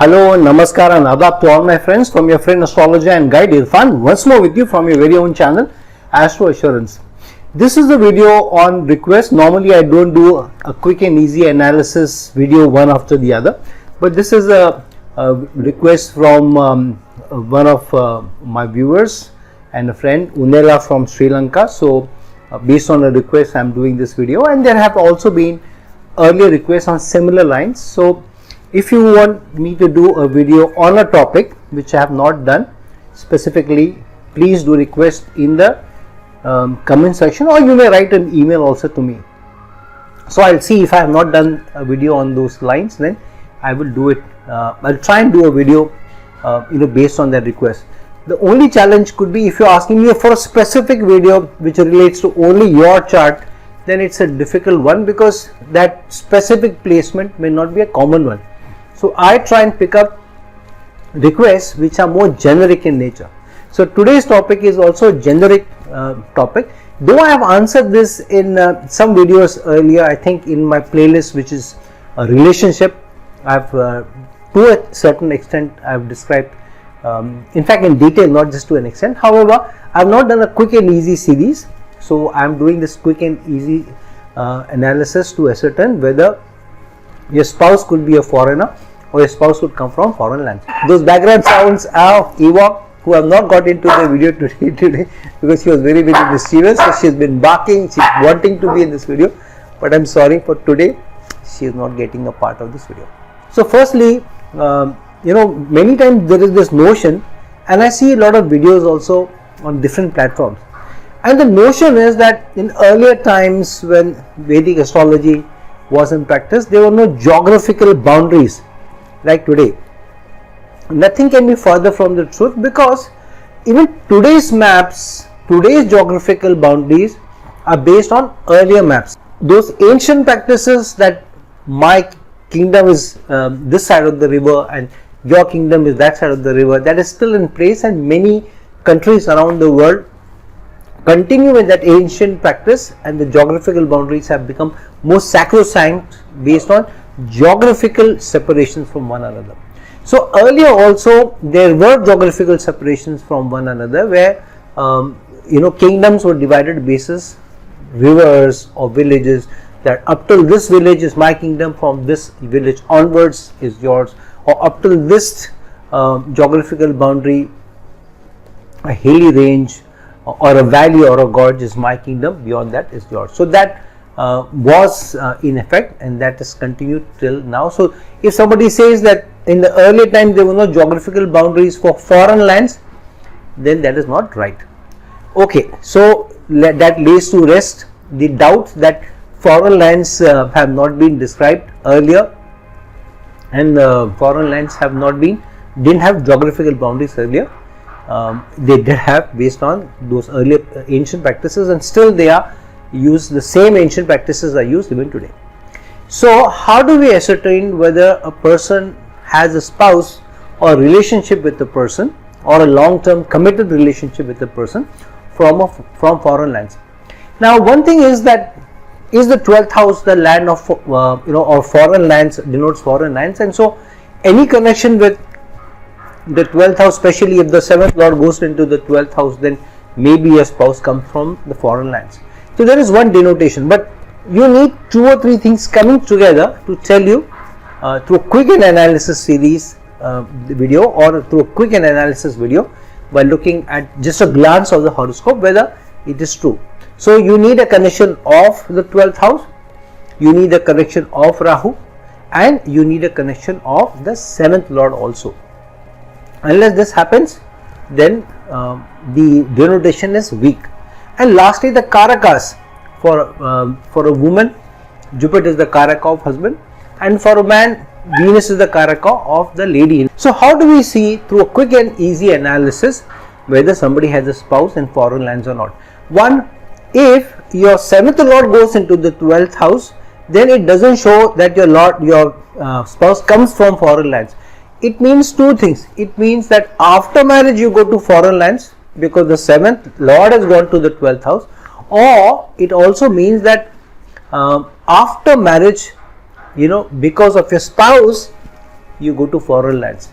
Hello, Namaskar and Adab to all my friends from your friend astrologer and guide Irfan once more with you from your very own channel Astro Assurance. This is a video on request. Normally I don't do a quick and easy analysis video one after the other, but this is a request from one of my viewers and a friend Unela from Sri Lanka. So based on a request I am doing this video, and there have also been earlier requests on similar lines. So if you want me to do a video on a topic which I have not done specifically, please do request in the comment section, or you may write an email also to me. So I'll see if I have not done a video on those lines, then I will do it. I'll try and do a video based on that request. The only challenge could be if you're asking me for a specific video which relates to only your chart, then it's a difficult one because that specific placement may not be a common one. So I try and pick up requests which are more generic in nature. So today's topic is also a generic topic. Though I have answered this in some videos earlier, I think in my playlist which is a relationship, I've to a certain extent I've described, in fact in detail, not just to an extent. However, I have not done a quick and easy series. So I am doing this quick and easy analysis to ascertain whether your spouse could be a foreigner or your spouse could come from foreign lands. Those background sounds are Eva, who have not got into the video today because she was very mischievous. So she has been barking, she's wanting to be in this video, but I'm sorry, for today she is not getting a part of this video. So firstly, many times there is this notion, and I see a lot of videos also on different platforms, and the notion is that in earlier times when Vedic astrology was in practice, there were no geographical boundaries like today. Nothing can be further from the truth, because even today's maps, today's geographical boundaries are based on earlier maps. Those ancient practices that my kingdom is this side of the river and your kingdom is that side of the river, that is still in place, and many countries around the world continue with that ancient practice, and the geographical boundaries have become more sacrosanct based on geographical separations from one another. So earlier also there were geographical separations from one another where kingdoms were divided basis rivers or villages, that up till this village is my kingdom, from this village onwards is yours, or up till this geographical boundary, a hilly range or a valley or a gorge is my kingdom, beyond that is yours. So that was in effect, and that is continued till now. So if somebody says that in the earlier time there were no geographical boundaries for foreign lands, then that is not right. Okay, so that lays to rest the doubt that foreign lands have not been described earlier, and foreign lands have not been, didn't have geographical boundaries earlier. They did have, based on those earlier ancient practices, and still they are used, the same ancient practices are used even today. So how do we ascertain whether a person has a spouse or a relationship with a person, or a long-term committed relationship with a person from foreign lands? Now one thing is that, is the 12th house the land of or foreign lands, denotes foreign lands, and so any connection with the 12th house, especially if the 7th lord goes into the 12th house, then maybe a spouse comes from the foreign lands. So there is one denotation, but you need 2 or 3 things coming together to tell you through a quick and analysis series video, or through a quick and analysis video by looking at just a glance of the horoscope whether it is true. So you need a connection of the 12th house, you need a connection of Rahu, and you need a connection of the 7th lord also. Unless this happens, then the denotation is weak. And lastly, the karakas. For a woman, Jupiter is the karaka of husband, and for a man, Venus is the karaka of the lady. So how do we see through a quick and easy analysis whether somebody has a spouse in foreign lands or not? One, if your 7th lord goes into the 12th house, then it doesn't show that your spouse comes from foreign lands. It means 2 things. It means that after marriage you go to foreign lands because the 7th lord has gone to the 12th house, or it also means that after marriage, because of your spouse, you go to foreign lands,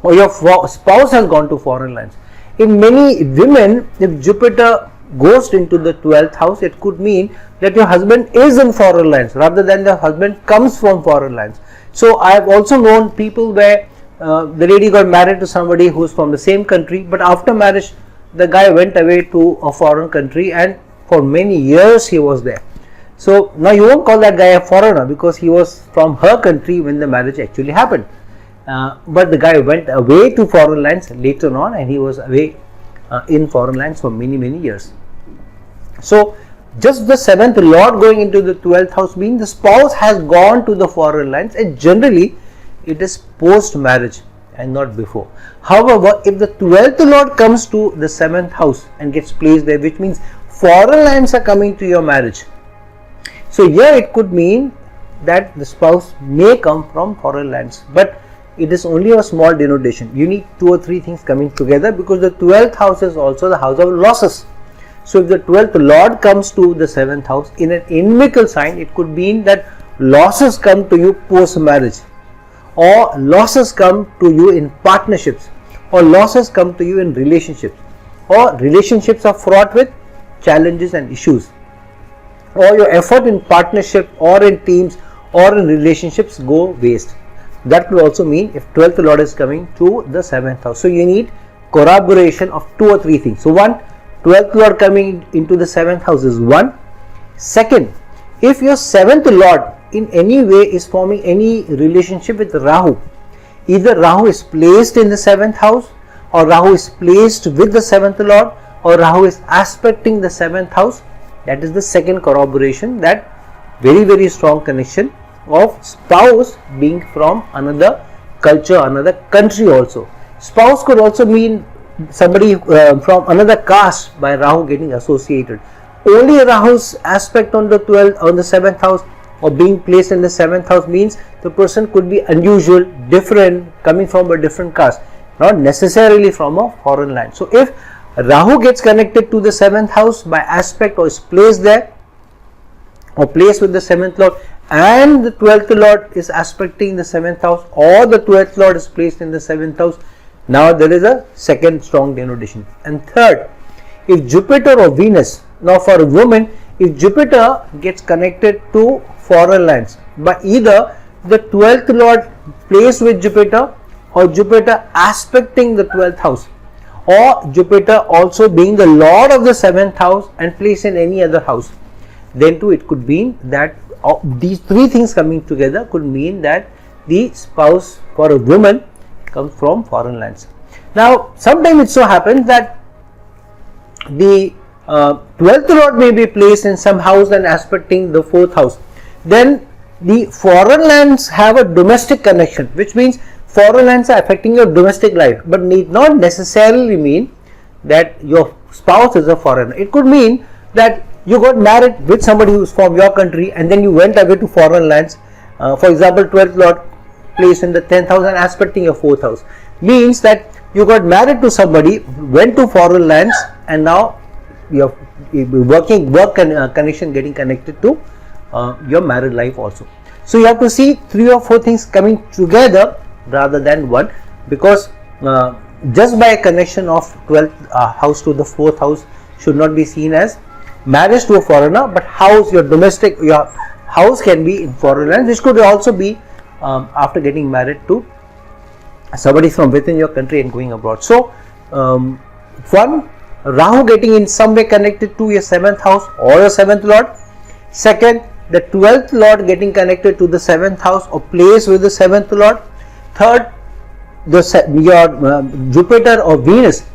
or your spouse has gone to foreign lands. In many women, if Jupiter goes into the 12th house, it could mean that your husband is in foreign lands rather than the husband comes from foreign lands. So I have also known people where the lady got married to somebody who is from the same country, but after marriage the guy went away to a foreign country and for many years he was there. So now you won't call that guy a foreigner because he was from her country when the marriage actually happened. But the guy went away to foreign lands later on, and he was away in foreign lands for many years. So just the 7th lord going into the 12th house means the spouse has gone to the foreign lands, and generally it is post marriage and not before. However, if the 12th lord comes to the 7th house and gets placed there, which means foreign lands are coming to your marriage. So here it could mean that the spouse may come from foreign lands, but it is only a small denotation. You need 2 or 3 things coming together, because the 12th house is also the house of losses. So if the 12th lord comes to the 7th house in an inimical sign, it could mean that losses come to you post marriage, or losses come to you in partnerships, or losses come to you in relationships, or relationships are fraught with challenges and issues, or your effort in partnership or in teams or in relationships go waste. That will also mean if 12th lord is coming to the 7th house. So you need corroboration of 2 or 3 things. So one, 12th lord coming into the 7th house is one. Second, if your 7th lord in any way is forming any relationship with Rahu, either Rahu is placed in the 7th house, or Rahu is placed with the 7th lord, or Rahu is aspecting the 7th house, that is the second corroboration, that very strong connection of spouse being from another culture, another country also. Spouse could also mean somebody from another caste by Rahu getting associated. Only Rahu's aspect on the 12th, on the 7th house, or being placed in the 7th house means the person could be unusual, different, coming from a different caste, not necessarily from a foreign land. So if Rahu gets connected to the 7th house by aspect, or is placed there, or placed with the 7th lord, and the 12th lord is aspecting the 7th house, or the 12th lord is placed in the 7th house, now there is a second strong denotation. And third, if Jupiter or Venus, now for a woman, if Jupiter gets connected to foreign lands by either the 12th lord placed with Jupiter, or Jupiter aspecting the 12th house, or Jupiter also being the lord of the 7th house and placed in any other house, then too it could mean that these 3 things coming together could mean that the spouse for a woman comes from foreign lands. Now sometimes it so happens that the 12th lord may be placed in some house and aspecting the 4th house. Then the foreign lands have a domestic connection, which means foreign lands are affecting your domestic life, but need not necessarily mean that your spouse is a foreigner. It could mean that you got married with somebody who is from your country and then you went away to foreign lands. For example, 12th lord placed in the 10th house and aspecting your 4th house means that you got married to somebody, went to foreign lands, and now your work connection getting connected to your married life also. So you have to see 3 or 4 things coming together rather than one, because just by a connection of 12th house to the 4th house should not be seen as marriage to a foreigner, but house, your domestic, your house can be in foreign lands. This could also be after getting married to somebody from within your country and going abroad. So one, Rahu getting in some way connected to your 7th house or your 7th lord. Second, the 12th lord getting connected to the 7th house or placed with the 7th lord. Third, your Jupiter or Venus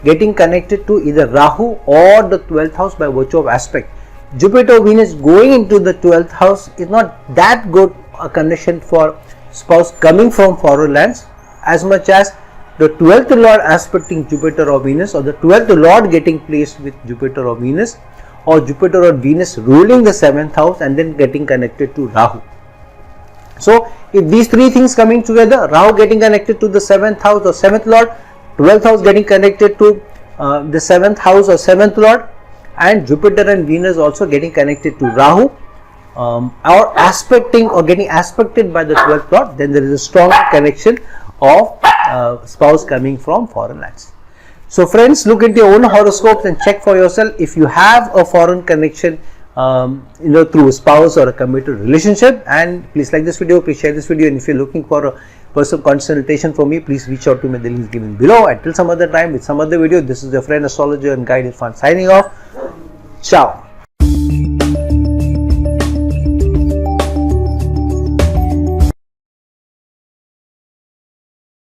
getting connected to either Rahu or the 12th house by virtue of aspect. Jupiter or Venus going into the 12th house is not that good a connection for spouse coming from foreign lands, as much as the 12th lord aspecting Jupiter or Venus, or the 12th lord getting placed with Jupiter or Venus, or Jupiter or Venus ruling the 7th house and then getting connected to Rahu. So if these 3 things coming together, Rahu getting connected to the 7th house or 7th lord, 12th house getting connected to the 7th house or 7th lord, and Jupiter and Venus also getting connected to Rahu, or aspecting or getting aspected by the 12th plot, then there is a strong connection of spouse coming from foreign lands. So friends, look into your own horoscopes and check for yourself if you have a foreign connection through a spouse or a committed relationship. And please like this video, please share this video, and if you're looking for a personal consultation from me, please reach out to me. The link is given below. Until some other time with some other video, this is your friend astrologer and guide Irfan signing off. Ciao.